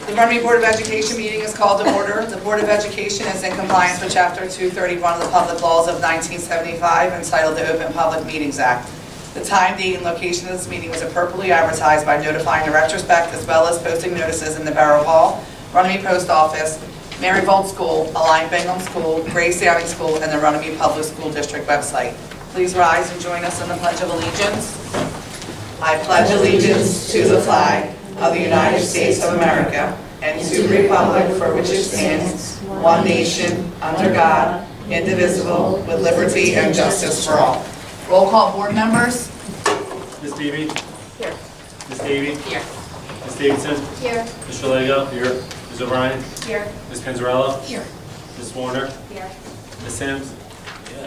The Runnemede Board of Education meeting is called to order. The Board of Education is in compliance with Chapter 231 of the Public Laws of 1975 entitled the Open Public Meetings Act. The time, date, and location of this meeting was appropriately advertised by notifying the retrospect as well as posting notices in the Borough Hall, Runnemede Post Office, Mary Volt School, Alliant Bingham School, Grace Downing School, and the Runnemede Public School District website. Please rise and join us in the Pledge of Allegiance. I pledge allegiance to the flag of the United States of America and to the republic for which it stands, one nation, under God, indivisible, with liberty and justice for all. Roll call, board members. Ms. Beebe? Here. Ms. Davey? Here. Ms. Davidson? Here. Mr. Lego? Here. Ms. O'Brien? Here. Ms. Panzarella? Here. Ms. Warner? Here. Ms. Sims?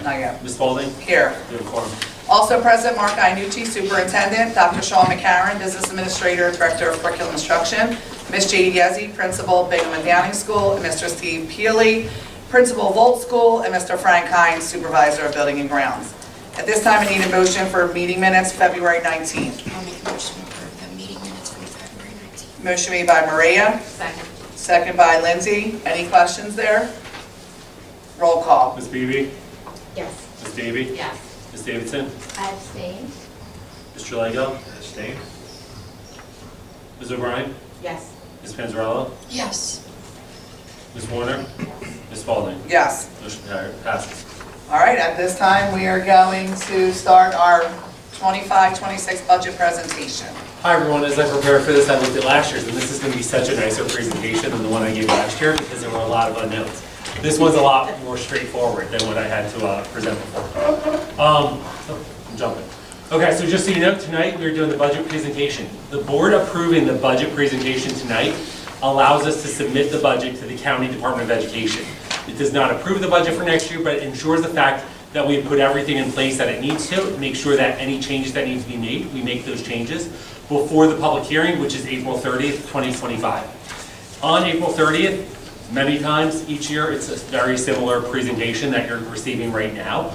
Not yet. Ms. Spalding? Here. You have a quorum. Also present, Mark Iannucci, Superintendent, Dr. Sean McCarron, Business Administrator, Director of Curriculum Instruction, Ms. J.D. Gezzi, Principal, Bingham and Downing School, and Mr. Steve Peely, Principal, Volt School, and Mr. Frank Hines, Supervisor of Building and Grounds. At this time, I need a motion for meeting minutes, February 19th. I'll make a motion for the meeting minutes from February 19th. Motion made by Maria, Second. second by Lindsay. Any questions there? Roll call. Ms. Beebe? Yes. Ms. Davey? Yes. Ms. Davidson? I abstain. Mr. Lego? Abstain. Ms. O'Brien? Yes. Ms. Panzarella? Yes. Ms. Warner? Ms. Spalding? Yes. Motion passes. All right, at this time, we are going to start our 25-26 budget presentation. Hi everyone, as I prepared for this, I looked at last year's, and this is going to be such a nicer presentation than the one I gave last year because there were a lot of unknowns. This one's a lot more straightforward than what I had to present before. I'm jumping. Okay, so just so you know, tonight we're doing the budget presentation. The board approving the budget presentation tonight allows us to submit the budget to the County Department of Education. It does not approve the budget for next year, but it ensures the fact that we put everything in place that it needs to, make sure that any changes that need to be made, we make those changes before the public hearing, which is April 30th, 2025. On April 30th, many times each year, it's a very similar presentation that you're receiving right now,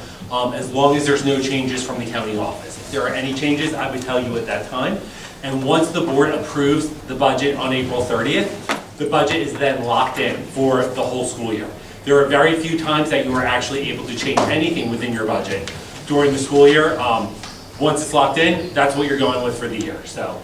as long as there's no changes from the county office. If there are any changes, I would tell you at that time. And once the board approves the budget on April 30th, the budget is then locked in for the whole school year. There are very few times that you are actually able to change anything within your budget during the school year. Once it's locked in, that's what you're going with for the year. So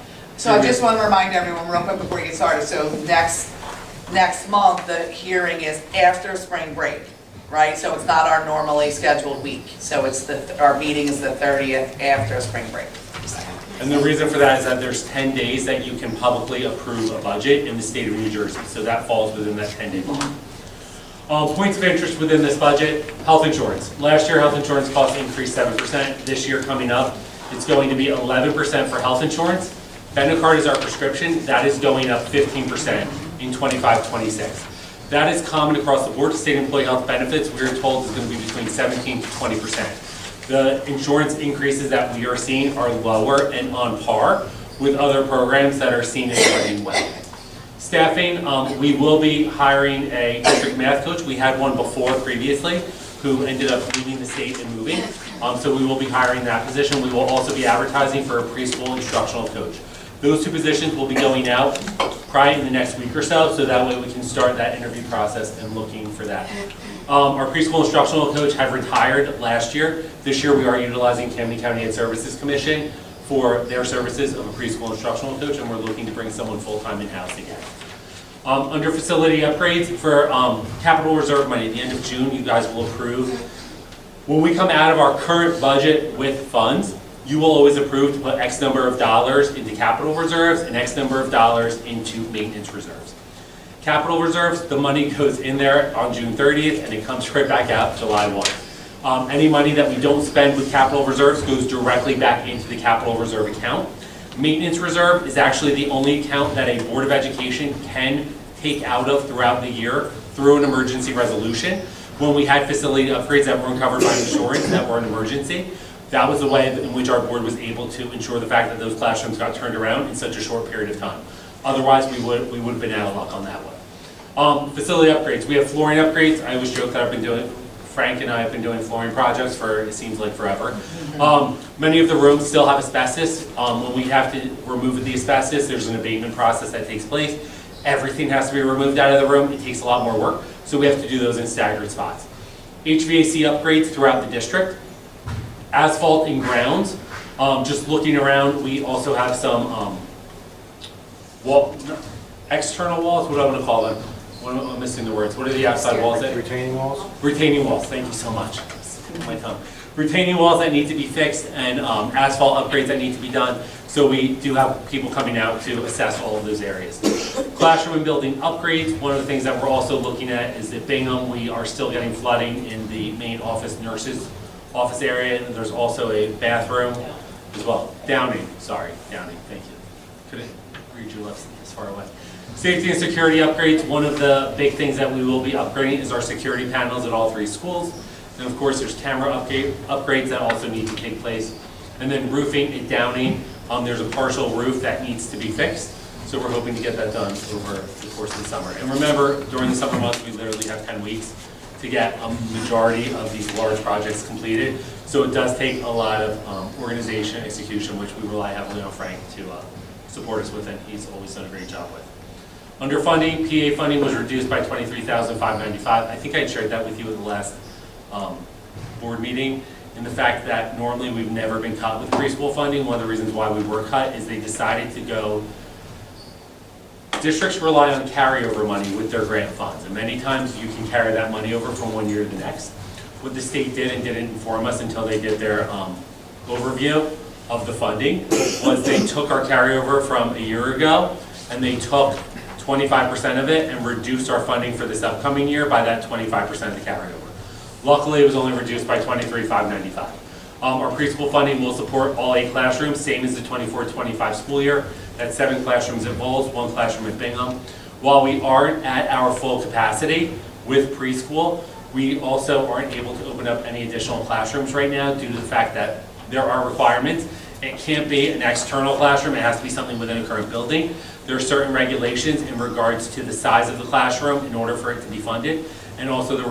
I just want to remind everyone real quick before you get started. So next month, the hearing is after spring break, right? So it's not our normally scheduled week. So it's our meeting is the 30th after spring break. And the reason for that is that there's 10 days that you can publicly approve a budget in the state of New Jersey. So that falls within that 10-day block. Points of interest within this budget, health insurance. Last year, health insurance costs increased 7%. This year coming up, it's going to be 11% for health insurance. Benecard is our prescription. That is going up 15% in 25-26. That is common across the board. State employee health benefits, we're told, is going to be between 17 to 20%. The insurance increases that we are seeing are lower and on par with other programs that are seen as running well. Staffing, we will be hiring a district math coach. We had one before previously who ended up leaving the state and moving. So we will be hiring that position. We will also be advertising for a preschool instructional coach. Those two positions will be going out probably in the next week or so that way we can start that interview process and looking for that. Our preschool instructional coach had retired last year. This year we are utilizing Camden County Ed Services Commission for their services of a preschool instructional coach, and we're looking to bring someone full-time in-house again. Under facility upgrades for capital reserve money, at the end of June, you guys will approve. When we come out of our current budget with funds, you will always approve to put X number of dollars into capital reserves and X number of dollars into maintenance reserves. Capital reserves, the money goes in there on June 30th and it comes right back out July 1. Any money that we don't spend with capital reserves goes directly back into the capital reserve account. Maintenance reserve is actually the only account that a Board of Education can take out of throughout the year through an emergency resolution. When we had facility upgrades that weren't covered by insurance that were an emergency, that was the way in which our board was able to ensure the fact that those classrooms got turned around in such a short period of time. Otherwise, we would have been out of luck on that one. Facility upgrades. We have flooring upgrades. I always joke that I've been doing, Frank and I have been doing flooring projects for, it seems like forever. Many of the rooms still have asbestos. When we have to remove the asbestos, there's an abatement process that takes place. everything has to be removed out of the room. It takes a lot more work, so we have to do those in staggered spots. HVAC upgrades throughout the district. Asphalt and grounds. Just looking around, we also have some external walls, what do I want to call them? I'm missing the words. What are the outside walls? Retaining walls? Retaining walls, thank you so much. My tongue. Retaining walls that need to be fixed and asphalt upgrades that need to be done. So we do have people coming out to assess all of those areas. Classroom and building upgrades. One of the things that we're also looking at is at Bingham, we are still getting flooding in the main office nurses office area, and there's also a bathroom as well. Downing, thank you. Couldn't read your lips this far away. Safety and security upgrades. One of the big things that we will be upgrading is our security panels at all 3 schools. And of course, there's camera upgrades that also need to take place. And then roofing at Downing, there's a partial roof that needs to be fixed. So we're hoping to get that done over the course of the summer. And remember, during the summer months, we literally have 10 weeks to get a majority of these large projects completed. So it does take a lot of organization and execution, which we rely heavily on Frank to support us with, and he's always done a great job with. Under funding, PA funding was reduced by $23,595. I think I shared that with you at the last board meeting, and the fact that normally we've never been cut with preschool funding. One of the reasons why we were cut is they decided to go, districts rely on carryover money with their grant funds, and many times you can carry that money over from one year to the next. What the state did and didn't inform us until they did their overview of the funding was they took our carryover from a year ago and they took 25% of it and reduced our funding for this upcoming year by that 25% of the carryover. Luckily, it was only reduced by $23,595. Our preschool funding will support all 8 classrooms, same as the 24-25 school year. That's 7 classrooms at Bowles, 1 classroom at Bingham. While we aren't at our full capacity with preschool, we also aren't able to open up any additional classrooms right now due to the fact that there are requirements. It can't be an external classroom, it has to be something within a current building. There are certain regulations in regards to the size of the classroom in order for it to be funded, and also the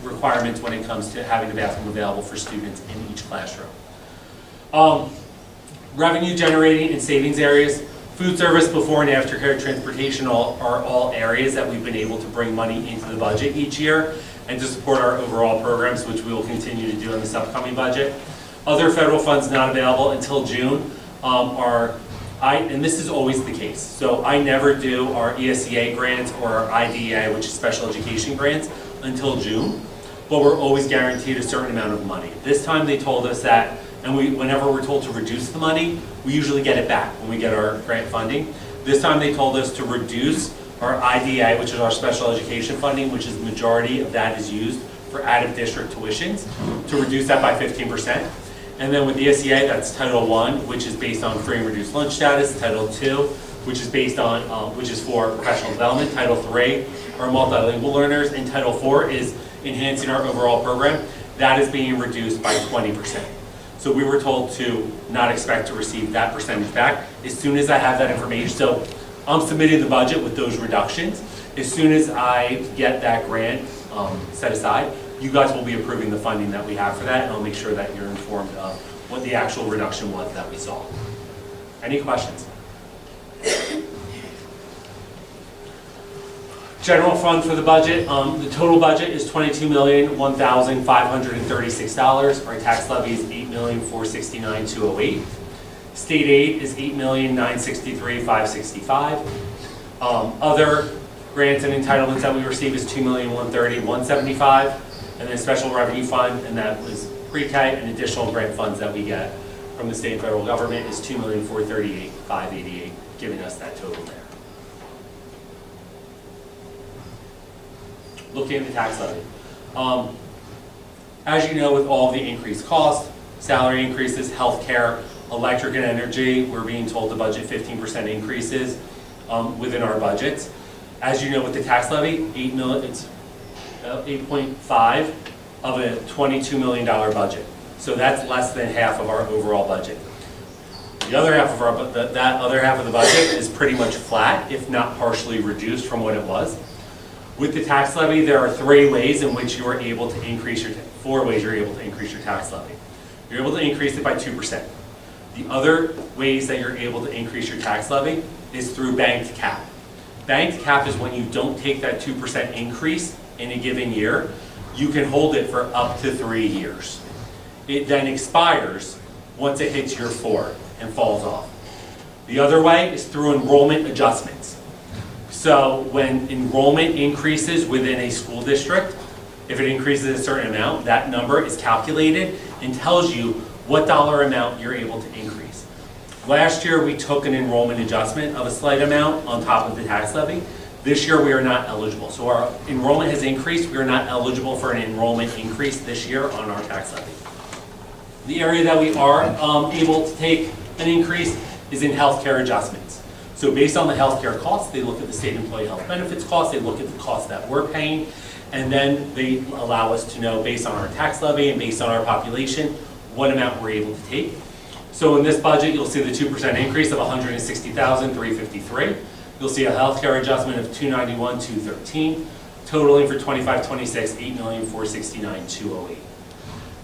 requirements when it comes to having the bathroom available for students in each classroom. Revenue generating and savings areas. Food service, before and after care, transportation are all areas that we've been able to bring money into the budget each year and to support our overall programs, which we will continue to do in this upcoming budget. Other federal funds not available until June and this is always the case. So I never do our ESEA grants or our IDEA, which is special education grants, until June, but we're always guaranteed a certain amount of money. This time they told us that, and whenever we're told to reduce the money, we usually get it back when we get our grant funding. This time they told us to reduce our IDEA, which is our special education funding, which is the majority of that is used for out-of-district tuitions, to reduce that by 15%. And then with the ESEA, that's Title I, which is based on free and reduced lunch status. Title II, which is based on, which is for professional development. Title III are multilingual learners, and Title IV is enhancing our overall program. That is being reduced by 20%. So we were told to not expect to receive that percentage back. As soon as I have that information, so I'm submitting the budget with those reductions. As soon as I get that grant set aside, you guys will be approving the funding that we have for that, and I'll make sure that you're informed of what the actual reduction was that we saw. Any questions? General fund for the budget, the total budget is $22,001,536. Our tax levy is $8,469,208. State aid is $8,963,565. Other grants and entitlements that we receive is $2,130,175. And then special revenue fund, and that was pre-K, and additional grant funds that we get from the state and federal government is $2,438,588, giving us that total there. Looking at the tax levy. As you know, with all the increased costs, salary increases, healthcare, electric and energy, we're being told to budget 15% increases within our budgets. As you know, with the tax levy, it's 8.5 of a $22 million budget. So that's less than half of our overall budget. The other half of that other half of the budget is pretty much flat, if not partially reduced from what it was. With the tax levy, there are 4 ways you're able to increase your tax levy. You're able to increase it by 2%. The other ways that you're able to increase your tax levy is through banked cap. Banked cap is when you don't take that 2% increase in a given year. You can hold it for up to 3 years. It then expires once it hits year 4 and falls off. The other way is through enrollment adjustments. So when enrollment increases within a school district, if it increases a certain amount, that number is calculated and tells you what dollar amount you're able to increase. Last year, we took an enrollment adjustment of a slight amount on top of the tax levy. This year, we are not eligible. So our enrollment has increased. We are not eligible for an enrollment increase this year on our tax levy. The area that we are able to take an increase is in healthcare adjustments. So based on the healthcare costs, they look at the state employee health benefits costs, they look at the costs that we're paying, and then they allow us to know based on our tax levy and based on our population, what amount we're able to take. So in this budget, you'll see the 2% increase of $160,353. You'll see a healthcare adjustment of $291,213, totaling for 25-26, $8,469,208.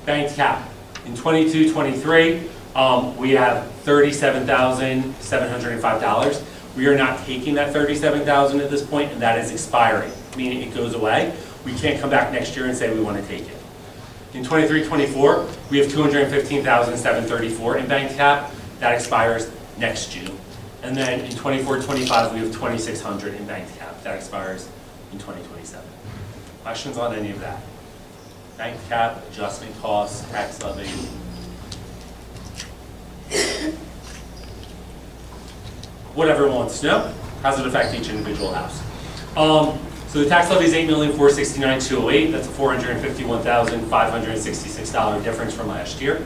Banked cap. In 22-23, we have $37,705. We are not taking that $37,000 at this point, and that is expiring, meaning it goes away. We can't come back next year and say we want to take it. In 23-24, we have $215,734 in banked cap. That expires next June. And then in 24-25, we have $2,600 in banked cap. That expires in 2027. Questions on any of that? Banked cap, adjustment costs, tax levy. What everyone wants to know, how does it affect each individual house? So the tax levy is $8,469,208. That's a $451,566 difference from last year.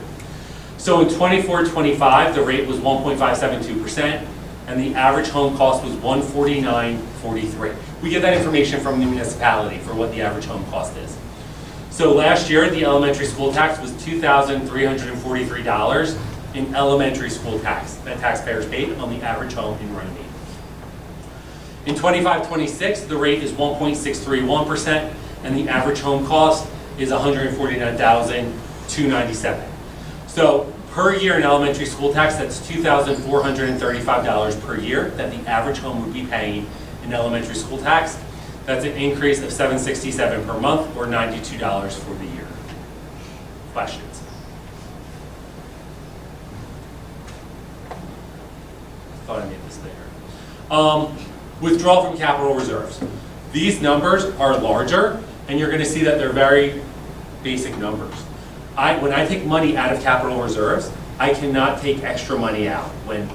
So in 24-25, the rate was 1.572%, and the average home cost was $149.43. We get that information from the municipality for what the average home cost is. So last year, the elementary school tax was $2,343 in elementary school tax that taxpayers paid on the average home in Runnemede. In 25-26, the rate is 1.631%, and the average home cost is $149,297. So per year in elementary school tax, that's $2,435 per year that the average home would be paying in elementary school tax. That's an increase of $767 per month, or $92 for the year. Questions? Thought I made this bigger. Withdrawal from capital reserves. These numbers are larger, and you're going to see that they're very basic numbers. When I take money out of capital reserves, I cannot take extra money out when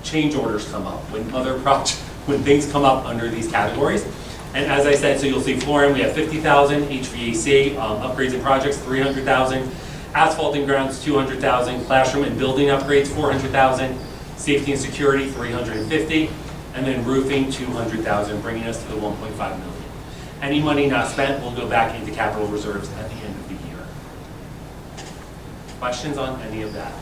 change orders come up, when other projects, when things come up under these categories. And as I said, so you'll see flooring, we have $50,000, HVAC, upgrades and projects, $300,000, asphalt and grounds, $200,000, classroom and building upgrades, $400,000, safety and security, $350,000, and then roofing, $200,000, bringing us to the $1.5 million. Any money not spent will go back into capital reserves at the end of the year. Questions on any of that?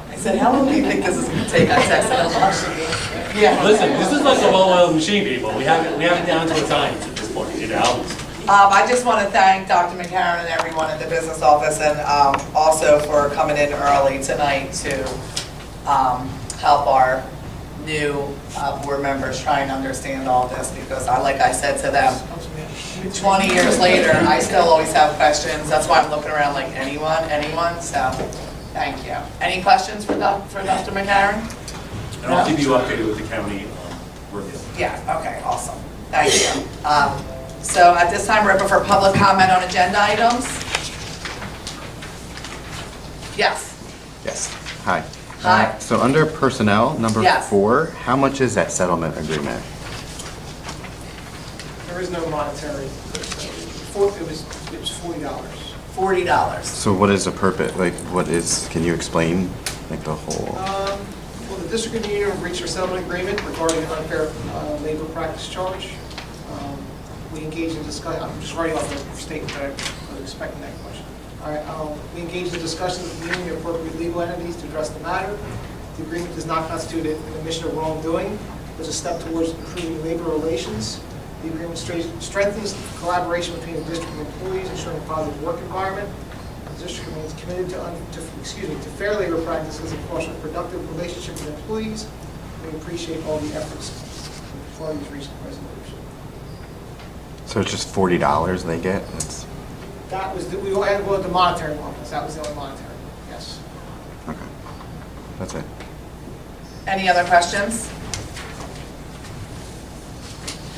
I said, how long do you think this is going to take? I texted him. Yeah. Listen, this is like a well-oiled machine, people. We have it down to a science at this point, you know? I just want to thank Dr. McCarron and everyone in the business office, and also for coming in early tonight to help our new board members try and understand all this, because like I said to them, 20 years later, I still always have questions. That's why I'm looking around like anyone, so thank you. Any questions for Dr. McCarron? And I'll keep you updated with the county review. Yeah, okay, awesome. Thank you. So at this time, we're open for public comment on agenda items. Yes. Yes. Hi. Hi. So under personnel, number Yes. 4, how much is that settlement agreement? There is no monetary. It was $40. $40. So what is the purpose, can you explain, like, the whole? Well, the district and union reached a settlement agreement regarding an unfair labor practice charge. We engaged in discussion. I'm just writing off the statement that I was expecting that question. All right. We engaged in discussions with the union and appropriate legal entities to address the matter. The agreement does not constitute an admission of wrongdoing. It was a step towards improving labor relations. The agreement strengthens collaboration between the district and employees, ensuring a positive work environment. The district remains committed to fair labor practices and foster a productive relationship with employees. We appreciate all the efforts for these recent resolutions. So it's just $40 they get? That's, That was, we had the monetary one, that was the only monetary, yes. okay. That's it. Any other questions?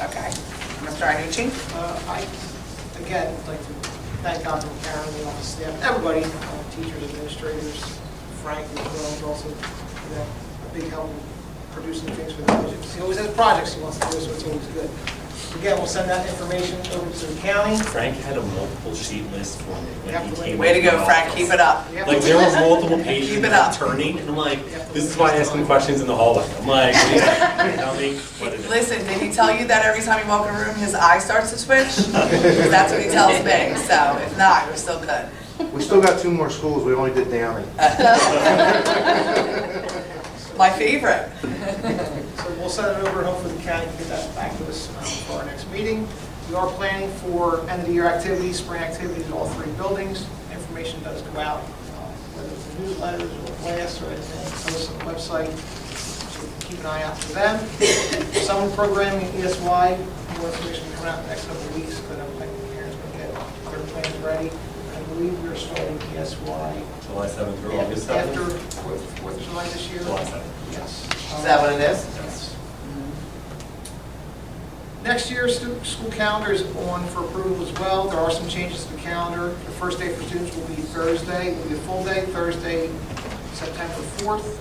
Okay. Mr. Iannucci? I, again, would like to thank Dr. Karen and the office staff, everybody, teachers, administrators, Frank as well, is also, a big help in producing things for the budget. He always has projects he wants to do, so it's always good. Again, we'll send that information over to the county. Frank had a multiple sheet list for me when he came. Way to go, into Frank, office. keep it up. Like, there were multiple pages Keep it that up. were turning, and I'm like, this is why I ask him questions in the hallway. I'm like, tell me what it is. Listen, did he tell you that every time you walk in a room, his eye starts to twitch? Because that's what he tells me, so if not, we're still good. We still got 2 more schools, we only did Downey. My favorite. So we'll send it over, and hopefully the county can get that back to us for our next meeting. We are planning for end-of-the-year activities, spring activities at all 3 buildings. Information does go out, whether it's newsletters or blasts or anything, posts on the website. So keep an eye out for them. Summer programming, ESY, more information will come out in the next couple of weeks, but I'm thinking Karen's going to get their plans ready. I believe we're starting ESY July 7th through August 7th? after 4th of July this year. July 7th. Yes. Is that what it is? Yes. Next year's school calendar is on for approval as well. There are some changes to the calendar. The first day for students will be Thursday, will be a full day, Thursday, September 4th.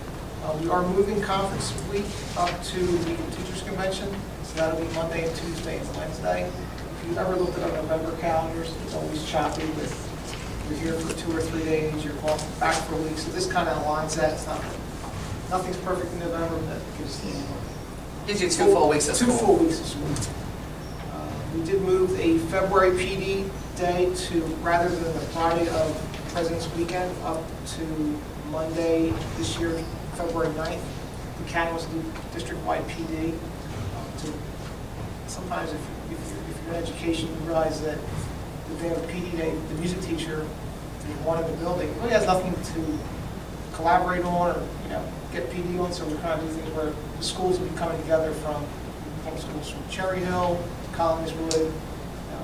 We are moving conference week up to the Teachers Convention, so that'll be Monday and Tuesday and Wednesday. If you've ever looked at our November calendars, it's always choppy with, you're here for 2 or 3 days, you're going back for a week, so this kind of aligns that. It's not, nothing's perfect in November, but that gives the Gives you 2 full weeks of school. 2 full weeks of school. We did move a February PD day to, rather than the Friday of President's Weekend, up to Monday this year, February 9th. The county wants to do district-wide PD. Sometimes if you're in education, you realize that the day of PD day, the music teacher is one in the building. Really has nothing to collaborate on or, get PD on, so we're kind of do things where the schools will be coming together from schools from Cherry Hill, Collingswood.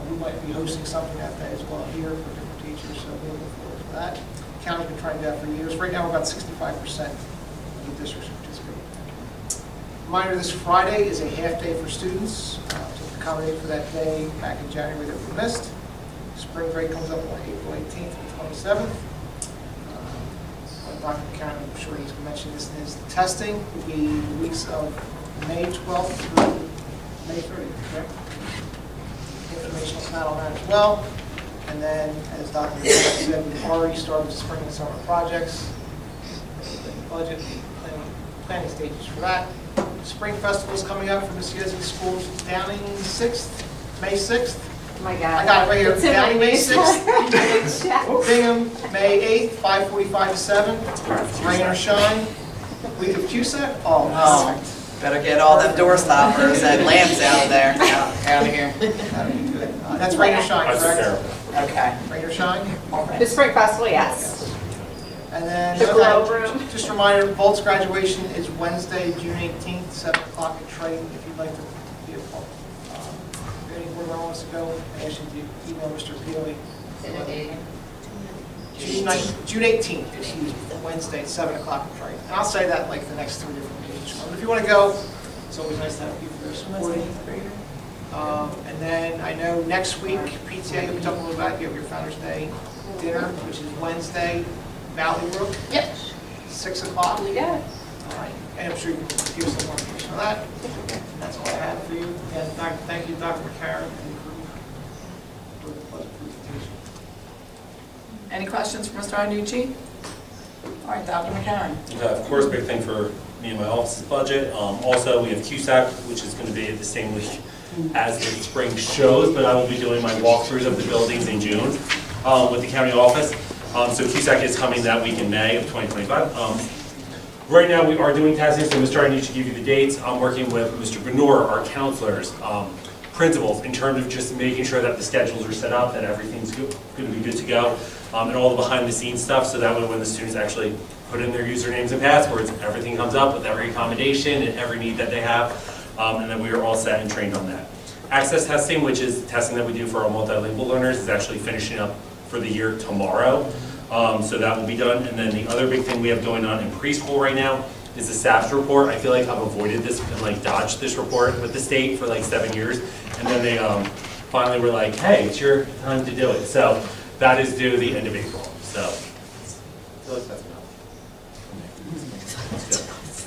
We might be hosting something that day as well here for different teachers, so we're looking forward to that. The county's been trying that for years. Right now, we're about 65% of the districts participating. Reminder, this Friday is a half day for students to accommodate for that day back in January that we missed. Spring break comes up on April 18th and 27th. Dr. Karen, I'm sure he's mentioned this in his testing, will be the weeks of May 12th through May 30th, correct? Information will come out on that as well. And then, as Dr. Karen said, we've already started spring and summer projects, budget, planning stages for that. Spring festival is coming up for the CSE schools, Downing 6th, May 6th. Oh my God. I got it right here. It's in my Downing May 6th. newsletter. Bingham, May 8th, 5:45 to 7. Rain or shine. Week of CUSAC. Oh, Oh, better get all them door stoppers and lamps out of there, out of here. that'd be good. That's rain or shine, I took care correct? of it. Okay. Rain or shine? The spring festival, yes. And then, The Glow Room. just a reminder, Bolt's graduation is Wednesday, June 18th, 7 o'clock at Triton, if you'd like to be a part. If any board member wants to go, I ask you to email Mr. Peely. June 18th, excuse me, Wednesday, 7 o'clock at Triton. And I'll say that like the next 3 different days. But if you want to go, it's always nice to have people there supporting. And then I know next week, PTA, we talked a little about, you have your Founder's Day dinner, which is Wednesday, Valley Brook, Yep. 6 o'clock. We got it. All right, and I'm sure you can give us some more information on that. That's all I have for you. And thank you, Dr. McCarron, and the group for the budget presentation. Any questions for Mr. Iannucci? All right, Dr. McCarron. Of course, big thing for me and my office's budget. Also, we have CUSAC, which is going to be the same week as the spring shows, but I will be doing my walkthroughs of the buildings in June with the county office. So CUSAC is coming that week in May of 2025. Right now, we are doing testing, so Mr. Iannucci gave you the dates. I'm working with Mr. Benor, our counselors, principals in terms of just making sure that the schedules are set up, that everything's going to be good to go, and all the behind the scenes stuff, so that way when the students actually put in their usernames and passwords, everything comes up with every accommodation and every need that they have, and then we are all set and trained on that. Access testing, which is testing that we do for our multilingual learners, is actually finishing up for the year tomorrow, so that will be done. And then the other big thing we have going on in preschool right now is the SAPS report. I feel like I've avoided this and like dodged this report with the state for like 7 years, and then they finally were like, hey, it's your time to do it. So that is due the end of April. So I feel like that's enough. That's good.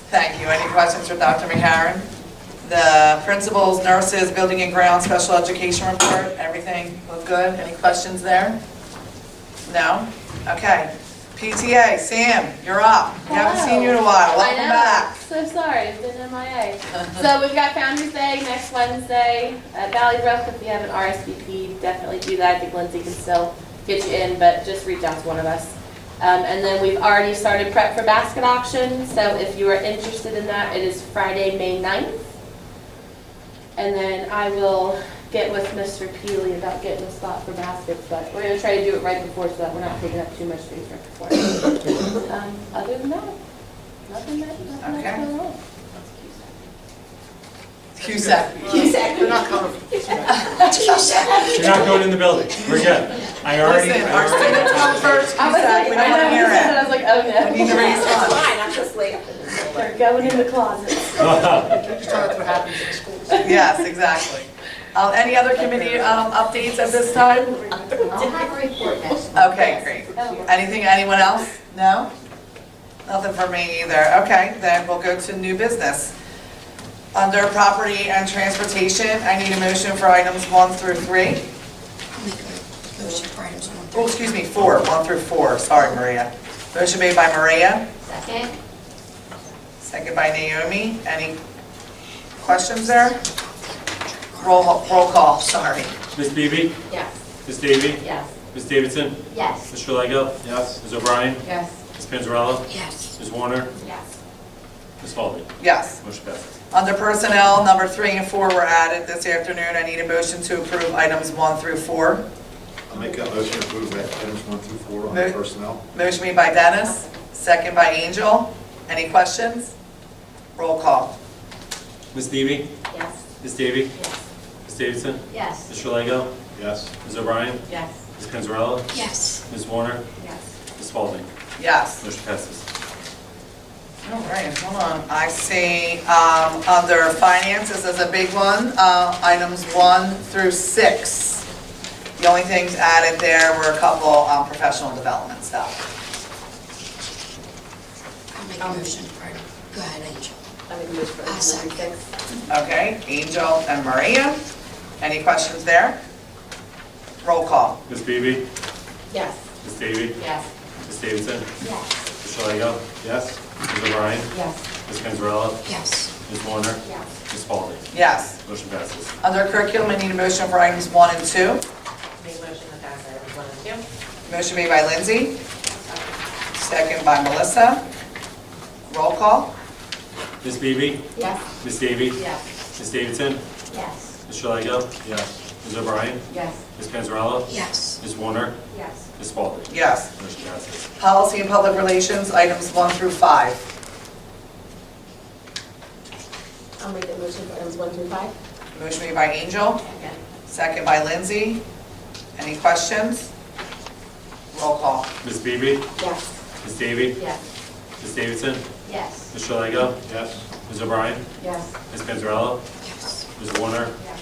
Thank you. Any questions for Dr. McCarron? The principals, nurses, building and ground, special education report, everything look good? Any questions there? No? Okay. PTA, Sam, you're up. We haven't seen you in a while. Welcome I know. back. So sorry, it's been MIA. So we've got Founders Day next Wednesday at Valley Brook. If you have an RSVP, definitely do that. I think Lindsay can still get you in, but just reach out to one of us. And then we've already started prep for basket auction. So if you are interested in that, it is Friday, May 9th. And then I will get with Mr. Peely about getting a spot for baskets, but we're gonna try to do it right before so that we're not taking up too much space right before. Other than that, nothing Okay. that's going on. CUSAC. They're not coming. You're not going in the building. We're good. Listen, our students come first, I was CUSAC, like, we I don't want to know, hear and I it. was like, oh no. We need to raise funds. Fine, I'm just like, they're going in the closet. Just tell that's what happens in schools. Yes, exactly. Any other committee updates at this time? I'll have a report next month. Okay, great. Anything, anyone else? No? Nothing for me either. Okay, then we'll go to new business. Under property and transportation, I need a motion for items 1 through 3. Make a motion for items 1 through Oh, excuse me, 4, 1 through 4. Sorry, Maria. Motion made by Maria, Second? second by Naomi. Any questions there? Roll call, sorry. Ms. Beebe? Yes. Ms. Davy? Yes. Ms. Davidson? Yes. Mr. Lego? Yes. Ms. O'Brien? Yes. Ms. Panzarella? Yes. Ms. Warner? Yes. Ms. Foley? Yes. Motion passes. Under personnel, number 3 and 4 were added this afternoon. I need a motion to approve items 1 through 4. I'll make that motion to approve items 1 through 4 on the personnel. Motion made by Dennis, second by Angel. Any questions? Roll call. Ms. Beebe? Yes. Ms. Davy? Yes. Ms. Davidson? Yes. Mr. Lego? Yes. Ms. O'Brien? Yes. Ms. Panzarella? Yes. Ms. Warner? Yes. Ms. Foley? Yes. Motion passes. All right, hold on. I see under finances is a big one, items 1 through 6. The only things added there were a couple professional development stuff. I'll make a motion for item. Go ahead, Angel. I make a motion for I'll items 1 second. through 6. Okay, Angel and Maria. Any questions there? Roll call. Ms. Beebe? Yes. Ms. Davy? Yes. Ms. Davidson? Yes. Mr. Lego? Yes. Ms. O'Brien? Yes. Ms. Panzarella? Yes. Ms. Warner? Yes. Ms. Foley? Yes. Motion passes. Under curriculum, I need a motion for items 1 and 2. Make motion to pass items 1 and 2. Motion made by Lindsay, second by Melissa. Roll call. Ms. Beebe? Yes. Ms. Davy? Yes. Ms. Davidson? Yes. Mr. Lego? Yes. Ms. O'Brien? Yes. Ms. Panzarella? Yes. Ms. Warner? Yes. Ms. Foley? Yes. Motion passes. Policy and public relations, items 1 through 5. I'll make a motion for items 1 through 5. Motion made by Angel, Second. second by Lindsay. Any questions? Roll call. Ms. Beebe? Yes. Ms. Davy? Yes. Ms. Davidson? Yes. Mr. Lego? Yes. Ms. O'Brien? Yes. Ms. Panzarella? Yes. Ms. Warner? Yes.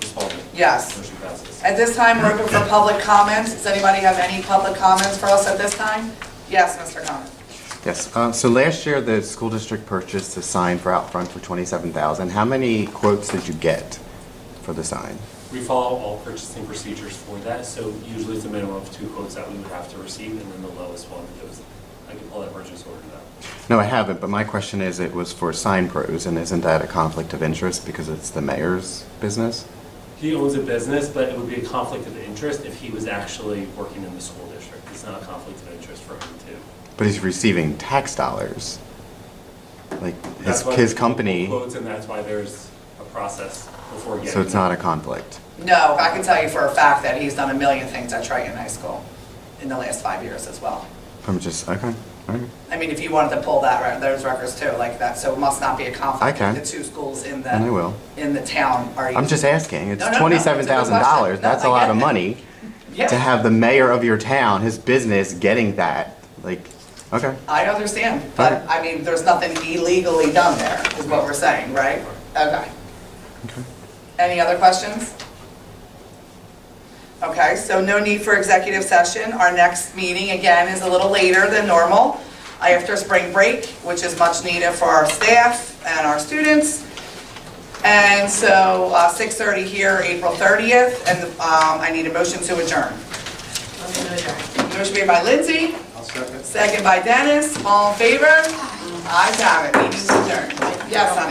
Ms. Foley? Yes. Motion passes. At this time, we're open for public comments. Does anybody have any public comments for us at this time? Yes, Mr. Conant. Yes, so last year, the school district purchased a sign for out front for $27,000. How many quotes did you get for the sign? We follow all purchasing procedures for that, so usually it's a minimum of 2 quotes that we would have to receive, and then the lowest one goes, I can pull that purchase order now. No, I haven't, but my question is, it was for Sign Pros, and isn't that a conflict of interest because it's the mayor's business? He owns a business, but it would be a conflict of interest if he was actually working in the school district. It's not a conflict of interest for him to. But he's receiving tax dollars. Like, That's why his there's company, Quotes, and that's why there's a process before getting. So it's not a conflict? No, I can tell you for a fact that he's done a million things at Triton High School in the last 5 years as well. I'm just, okay, all right. I mean, if you wanted to pull that, those records too, like that, so it must not be a conflict. I can. The two schools in And I will. the town are. I'm just asking, it's No, no, no, it's a good $27,000, question. that's No, a I lot get of it. money Yeah. to have the mayor of your town, his business, getting that, like, okay. I understand, but Alright. I mean, there's nothing illegally done there, is what we're saying, right? Okay. Okay. Any other questions? Okay, so no need for executive session. Our next meeting, again, is a little later than normal, after spring break, which is much needed for our staff and our students. And so 6:30 here, April 30th, and I need a motion to adjourn. Motion to adjourn. Motion made by Lindsay, I'll second. second by Dennis. All in favor? Ayes have it, meeting's adjourned. Yes, honey.